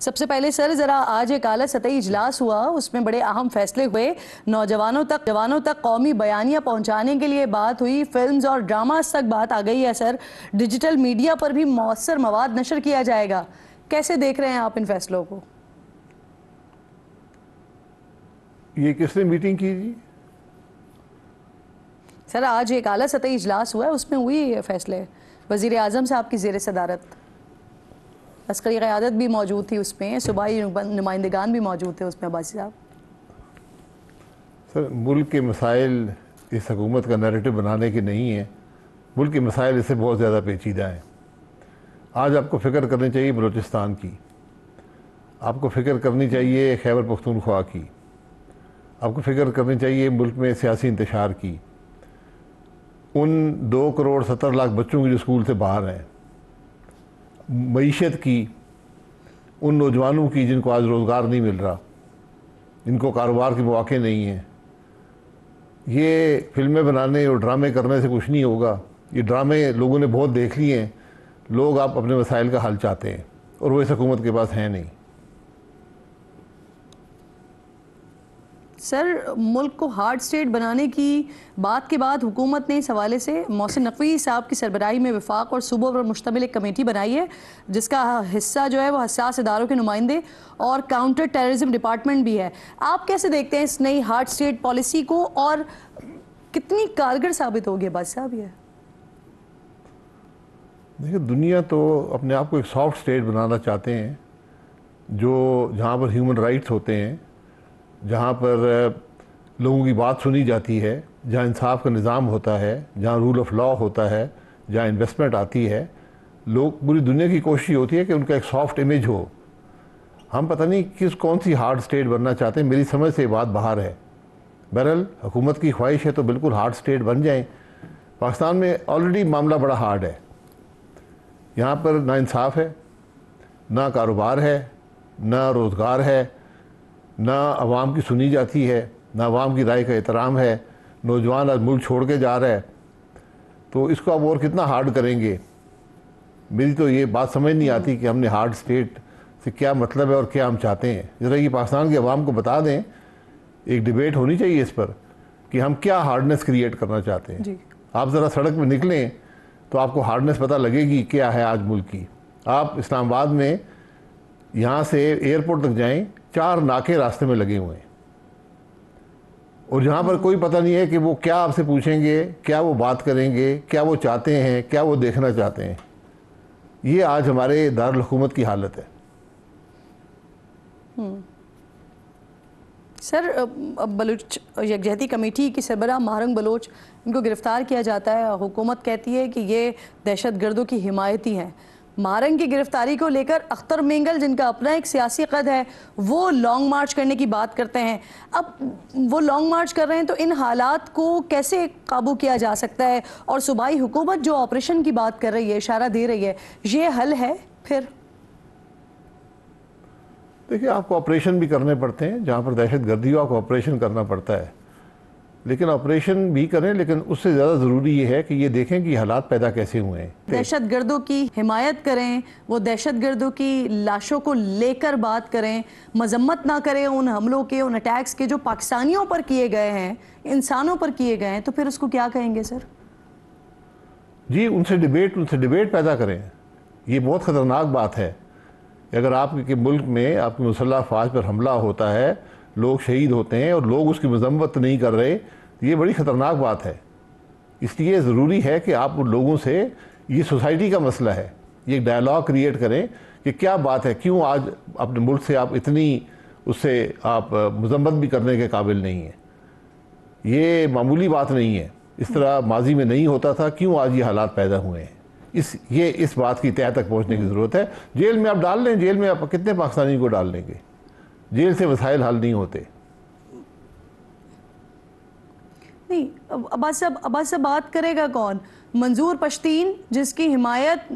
سب سے پہلے سر ذرا آج ایک اعلیٰ سطحی اجلاس ہوا، اس میں بڑے اہم فیصلے ہوئے، نوجوانوں تک قومی بیانیہ پہنچانے کے لیے بات ہوئی، فلمز اور ڈراماز تک بات آ گئی ہے سر، ڈیجیٹل میڈیا پر بھی مؤثر مواد نشر کیا جائے گا۔ کیسے دیکھ رہے ہیں آپ ان فیصلوں کو؟ یہ کس نے میٹنگ کی جی؟ سر آج ایک اعلیٰ سطحی اجلاس ہوا ہے، اس میں ہوئی یہ فیصلے، وزیر اعظم صاحب کی زیر صدارت، عسکری قیادت بھی موجود تھی اس میں، صوبائی نمائندگان بھی موجود تھے اس میں عباسی صاحب۔ سر ملک کے مسائل اس حکومت کا نیریٹو بنانے کے نہیں ہیں، ملک کے مسائل اس سے بہت زیادہ پیچیدہ ہیں۔ آج آپ کو فکر کرنی چاہیے بلوچستان کی، آپ کو فکر کرنی چاہیے خیبر پختونخوا کی، آپ کو فکر کرنی چاہیے ملک میں سیاسی انتشار کی، ان 2.70 کروڑ بچوں کی جو اسکول سے باہر ہیں، معیشت کی، ان نوجوانوں کی جن کو آج روزگار نہیں مل رہا، جن کو کاروبار کے مواقع نہیں ہیں۔ یہ فلمیں بنانے اور ڈرامے کرنے سے کچھ نہیں ہوگا، یہ ڈرامے لوگوں نے بہت دیکھ لیے ہیں، لوگ آپ اپنے مسائل کا حل چاہتے ہیں اور وہ اس حکومت کے پاس ہیں نہیں۔ سر ملک کو ہارڈ سٹیٹ بنانے کی بات کے بعد حکومت نے اس حوالے سے محسن نقوی صاحب کی سربراہی میں وفاق اور صوبوں پر مشتمل ایک کمیٹی بنائی ہے، جس کا حصہ جو ہے وہ حساس اداروں کے نمائندے اور کاؤنٹر ٹیررزم ڈپارٹمنٹ بھی ہے۔ آپ کیسے دیکھتے ہیں اس نئی ہارڈ سٹیٹ پالیسی کو اور کتنی کارگر ثابت ہوگی عباس صاحب یہ؟ دیکھیں دنیا تو اپنے آپ کو ایک سافٹ سٹیٹ بنانا چاہتے ہیں، جہاں پر ہیومن رائٹس ہوتے ہیں، جہاں پر لوگوں کی بات سنی جاتی ہے، جہاں انصاف کا نظام ہوتا ہے، جہاں رول آف لا ہوتا ہے، جہاں انویسٹمنٹ آتی ہے۔ لوگ پوری دنیا کی کوشش ہوتی ہے کہ ان کا ایک سافٹ امیج ہو۔ ہم پتہ نہیں کون سی ہارڈ سٹیٹ بننا چاہتے ہیں، میری سمجھ سے یہ بات باہر ہے۔ بہرحال حکومت کی خواہش ہے تو بالکل ہارڈ سٹیٹ بن جائیں۔ پاکستان میں آلریڈی معاملہ بڑا ہارڈ ہے، یہاں پر نہ انصاف ہے، نہ کاروبار ہے، نہ روزگار ہے، نہ عوام کی سنی جاتی ہے، نہ عوام کی رائے کا احترام ہے۔ نوجوان آج ملک چھوڑ کے جا رہا ہے، تو اس کو آپ اور کتنا ہارڈ کریں گے؟ میری تو یہ بات سمجھ نہیں آتی کہ ہم نے ہارڈ سٹیٹ سے کیا مطلب ہے اور کیا ہم چاہتے ہیں۔ ذرا یہ پاکستان کے عوام کو بتا دیں، ایک ڈیبیٹ ہونی چاہیے اس پر کہ ہم کیا ہارڈنس کریٹ کرنا چاہتے ہیں۔ آپ ذرا سڑک میں نکلیں تو آپ کو ہارڈنس پتہ لگے گی کیا ہے آج ملک کی۔ آپ اسلام آباد میں یہاں سے ایئرپورٹ تک جائیں، 4 ناکے راستے میں لگے ہوئے ہیں، اور جہاں پر کوئی پتہ نہیں ہے کہ وہ کیا آپ سے پوچھیں گے، کیا وہ بات کریں گے، کیا وہ چاہتے ہیں، کیا وہ دیکھنا چاہتے ہیں۔ یہ آج ہمارے دارالحکومت کی حالت ہے۔ سر بلوچ یکجہتی کمیٹی کی سربراہ مہرنگ بلوچ، ان کو گرفتار کیا جاتا ہے، حکومت کہتی ہے کہ یہ دہشت گردوں کی حمایتی ہیں۔ مہرنگ کی گرفتاری کو لے کر اختر مینگل، جن کا اپنا ایک سیاسی قد ہے، وہ لانگ مارچ کرنے کی بات کرتے ہیں۔ اب وہ لانگ مارچ کر رہے ہیں تو ان حالات کو کیسے قابو کیا جا سکتا ہے؟ اور صوبائی حکومت جو آپریشن کی بات کر رہی ہے، اشارہ دے رہی ہے، یہ حل ہے پھر؟ دیکھیں آپ کو آپریشن بھی کرنے پڑتے ہیں، جہاں پر دہشت گردی ہو آپ کو آپریشن کرنا پڑتا ہے، لیکن آپریشن بھی کریں، لیکن اس سے زیادہ ضروری یہ ہے کہ یہ دیکھیں کہ یہ حالات پیدا کیسے ہوئے ہیں۔ دہشت گردوں کی حمایت کریں، وہ دہشت گردوں کی لاشوں کو لے کر بات کریں، مذمت نہ کریں ان حملوں کے، ان اٹیکس کے جو پاکستانیوں پر کیے گئے ہیں، انسانوں پر کیے گئے ہیں، تو پھر اس کو کیا کہیں گے سر؟ جی ان سے ڈیبیٹ پیدا کریں۔ یہ بہت خطرناک بات ہے، اگر آپ کے ملک میں آپ کی مسلح افواج پر حملہ ہوتا ہے، لوگ شہید ہوتے ہیں اور لوگ اس کی مذمت نہیں کر رہے، یہ بڑی خطرناک بات ہے۔ اس لیے ضروری ہے کہ آپ ان لوگوں سے، یہ سوسائٹی کا مسئلہ ہے، یہ ایک ڈائلاگ کریٹ کریں کہ کیا بات ہے، کیوں آج اپنے ملک سے آپ اتنی اس سے آپ مذمت بھی کرنے کے قابل نہیں ہیں۔ یہ معمولی بات نہیں ہے، اس طرح ماضی میں نہیں ہوتا تھا، کیوں آج یہ حالات پیدا ہوئے ہیں؟ اس بات کی تہہ تک پہنچنے کی ضرورت ہے۔ جیل میں آپ ڈال لیں، جیل میں آپ کتنے پاکستانی کو ڈال لیں گے؟ جیل سے مسائل حل نہیں ہوتے۔ نہیں، عباس صاحب بات کرے گا کون؟ منظور پشتین، جس کی حمایت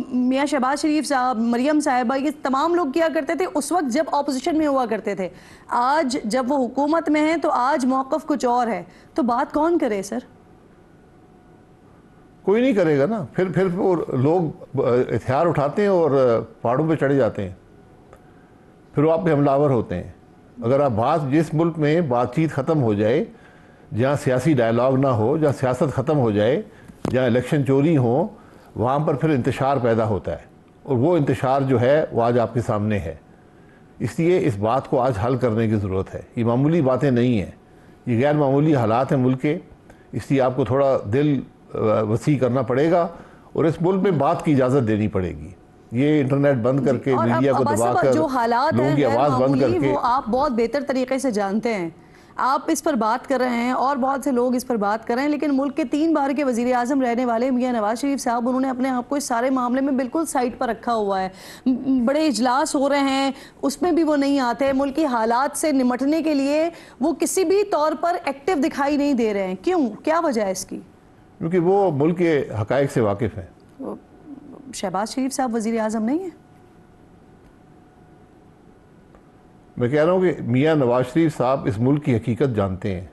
میاں شہباز شریف صاحب، مریم صاحبہ، یہ تمام لوگ کیا کرتے تھے اس وقت جب اپوزیشن میں ہوا کرتے تھے۔ آج جب وہ حکومت میں ہیں تو آج موقف کچھ اور ہے، تو بات کون کرے سر؟ کوئی نہیں کرے گا نا، پھر وہ لوگ ہتھیار اٹھاتے ہیں اور پہاڑوں پہ چڑھ جاتے ہیں۔ پھر وہ آپ پہ حملہ آور ہوتے ہیں. اگر آپ جس ملک میں بات چیت ختم ہو جائے, جہاں سیاسی ڈائلاگ نہ ہو, جہاں سیاست ختم ہو جائے, جہاں الیکشن چوری ہوں, وہاں پر پھر انتشار پیدا ہوتا ہے, اور وہ انتشار جو ہے وہ آج آپ کے سامنے ہے. اس لیے اس بات کو آج حل کرنے کی ضرورت ہے. یہ معمولی باتیں نہیں ہیں, یہ غیر معمولی حالات ہیں ملک کے. اس لیے آپ کو تھوڑا دل وسیع کرنا پڑے گا, اور اس ملک میں بات کی اجازت دینی پڑے گی. یہ انٹرنیٹ بند کر کے, میڈیا کو دبا کر, جو حالات لوگوں کی آواز بند کر کے, وہ آپ بہت بہتر طریقے سے جانتے ہیں. آپ اس پر بات کر رہے ہیں اور بہت سے لوگ اس پر بات کر رہے ہیں, لیکن ملک کے 3 بار کے وزیر اعظم رہنے والے میاں نواز شریف صاحب, انہوں نے اپنے آپ کو اس سارے معاملے میں بالکل سائٹ پر رکھا ہوا ہے. بڑے اجلاس ہو رہے ہیں, اس میں بھی وہ نہیں آتے. ملک کی حالات سے نمٹنے کے لیے وہ کسی بھی طور پر ایکٹیو دکھائی نہیں دے رہے ہیں. کیوں, کیا وجہ ہے اس کی؟ کیونکہ وہ ملک کے حقائق سے واقف ہیں. شہباز شریف صاحب وزیر اعظم نہیں ہیں؟ میں کہہ رہا ہوں کہ میاں نواز شریف صاحب اس ملک کی حقیقت جانتے ہیں.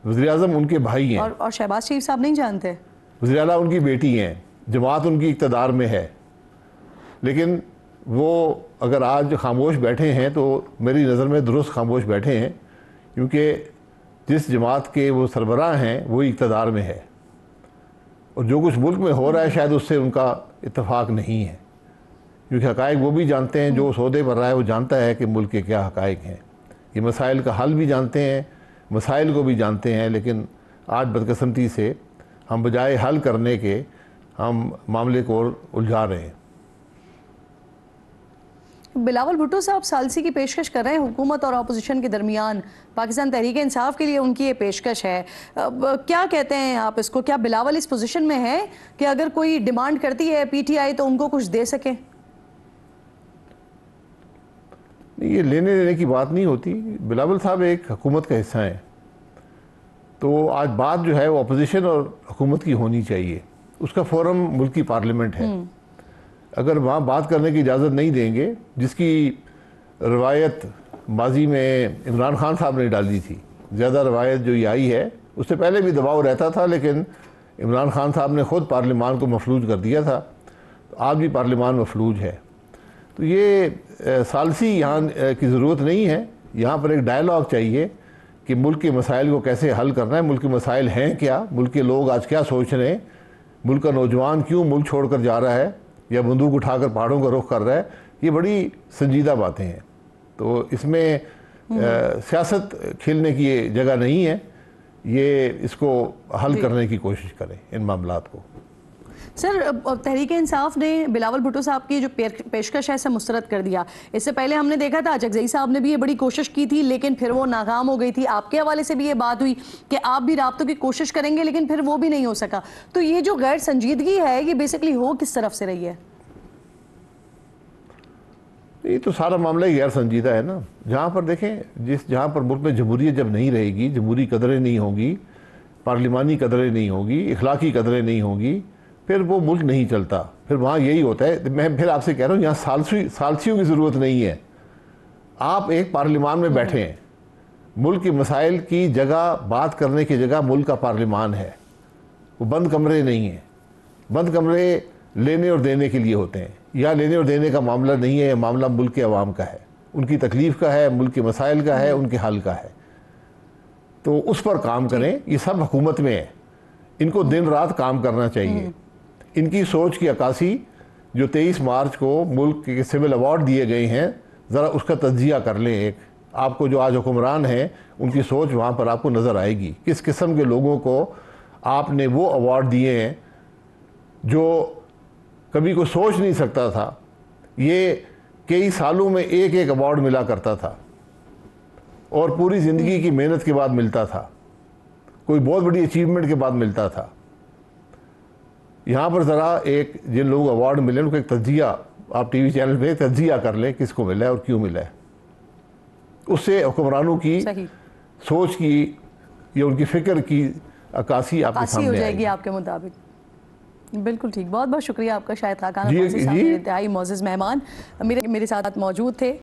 وزیر اعظم ان کے بھائی ہیں. اور شہباز شریف صاحب نہیں جانتے؟ وزیر اعلیٰ ان کی بیٹی ہیں, جماعت ان کی اقتدار میں ہے. لیکن وہ اگر آج خاموش بیٹھے ہیں تو میری نظر میں درست خاموش بیٹھے ہیں, کیونکہ جس جماعت کے وہ سربراہ ہیں وہی اقتدار میں ہے, اور جو کچھ ملک میں ہو رہا ہے شاید اس سے ان کا اتفاق نہیں ہے. کیونکہ حقائق وہ بھی جانتے ہیں, جو سودے پر رہا ہے وہ جانتا ہے کہ ملک کے کیا حقائق ہیں. یہ مسائل کا حل بھی جانتے ہیں, مسائل کو بھی جانتے ہیں, لیکن آج بدقسمتی سے ہم بجائے حل کرنے کے ہم معاملے کو الجھا رہے ہیں. بلاول بھٹو صاحب ثالثی کی پیشکش کر رہے ہیں حکومت اور اپوزیشن کے درمیان. پاکستان تحریک انصاف کے لیے ان کی یہ پیشکش ہے. کیا کہتے ہیں آپ اس کو؟ کیا بلاول اس پوزیشن میں ہے کہ اگر کوئی ڈیمانڈ کرتی ہے پی ٹی آئی تو ان کو کچھ دے سکیں؟ یہ لینے دینے کی بات نہیں ہوتی. بلاول صاحب ایک حکومت کا حصہ ہیں, تو آج بات جو ہے وہ اپوزیشن اور حکومت کی ہونی چاہیے. اس کا فورم ملکی پارلیمنٹ ہے. اگر وہاں بات کرنے کی اجازت نہیں دیں گے, جس کی روایت ماضی میں عمران خان صاحب نے ڈالی تھی, زیادہ روایت جو یہ آئی ہے, اس سے پہلے بھی دباؤ رہتا تھا, لیکن عمران خان صاحب نے خود پارلیمان کو مفلوج کر دیا تھا. آج بھی پارلیمان مفلوج ہے. تو یہ ثالثی یہاں کی ضرورت نہیں ہے. یہاں پر ایک ڈائلاگ چاہیے کہ ملک کے مسائل کو کیسے حل کرنا ہے. ملک کے مسائل ہیں کیا, ملک کے لوگ آج کیا سوچ رہے ہیں, ملک کا نوجوان کیوں ملک چھوڑ کر جا رہا ہے یا بندوق اٹھا کر پہاڑوں کا رخ کر رہا ہے. یہ بڑی سنجیدہ باتیں ہیں. تو اس میں سیاست کھیلنے کی جگہ نہیں ہے. یہ اس کو حل کرنے کی کوشش کریں ان معاملات کو. سر, تحریک انصاف نے بلاول بھٹو صاحب کی جو پیشکش ہے اسے مسترد کر دیا. اس سے پہلے ہم نے دیکھا تھا چکزئی صاحب نے بھی یہ بڑی کوشش کی تھی, لیکن پھر وہ ناکام ہو گئی تھی. آپ کے حوالے سے بھی یہ بات ہوئی کہ آپ بھی رابطوں کی کوشش کریں گے, لیکن پھر وہ بھی نہیں ہو سکا. تو یہ جو غیر سنجیدگی ہے یہ بیسیکلی ہو کس طرف سے رہی ہے؟ یہ تو سارا معاملہ ہی غیر سنجیدہ ہے نا. جہاں پر دیکھیں, جہاں پر ملک میں جمہوریت جب نہیں رہے گی, جمہوری قدریں نہیں ہوں گی, پارلیمانی قدریں نہیں ہوں گی, اخلاقی قدریں نہیں ہوں گی, پھر وہ ملک نہیں چلتا. پھر وہاں یہی ہوتا ہے. میں پھر آپ سے کہہ رہا ہوں یہاں ثالثیوں کی ضرورت نہیں ہے. آپ ایک پارلیمان میں بیٹھے ہیں, ملک کے مسائل کی جگہ, بات کرنے کی جگہ ملک کا پارلیمان ہے. وہ بند کمرے نہیں ہیں. بند کمرے لینے اور دینے کے لیے ہوتے ہیں. یا لینے اور دینے کا معاملہ نہیں ہے, یہ معاملہ ملک کے عوام کا ہے, ان کی تکلیف کا ہے, ملک کے مسائل کا ہے, ان کے حل کا ہے. تو اس پر کام کریں. یہ سب حکومت میں ہے, ان کو دن رات کام کرنا چاہیے. ان کی سوچ کی عکاسی جو 23 مارچ کو ملک کے سول ایوارڈ دیے گئے ہیں, ذرا اس کا تجزیہ کر لیں. ایک آپ کو جو آج حکمران ہیں ان کی سوچ وہاں پر آپ کو نظر آئے گی. کس قسم کے لوگوں کو آپ نے وہ ایوارڈ دیے ہیں جو کبھی کوئی سوچ نہیں سکتا تھا. یہ کئی سالوں میں ایک ایوارڈ ملا کرتا تھا, اور پوری زندگی کی محنت کے بعد ملتا تھا, کوئی بہت بڑی اچیومنٹ کے بعد ملتا تھا. یہاں پر ذرا ایک جن لوگوں کو ایوارڈ ملے ان کو ایک تجزیہ, آپ ٹی وی چینل پہ تجزیہ کر لیں کس کو ملا ہے اور کیوں ملا ہے. اس سے حکمرانوں کی سوچ کی یا ان کی فکر کی عکاسی آپ کے سامنے ہو جائے گی آپ کے مطابق. بالکل ٹھیک. بہت بہت شکریہ آپ کا. شاہد خاقان انتہائی معزز مہمان میرے ساتھ موجود تھے.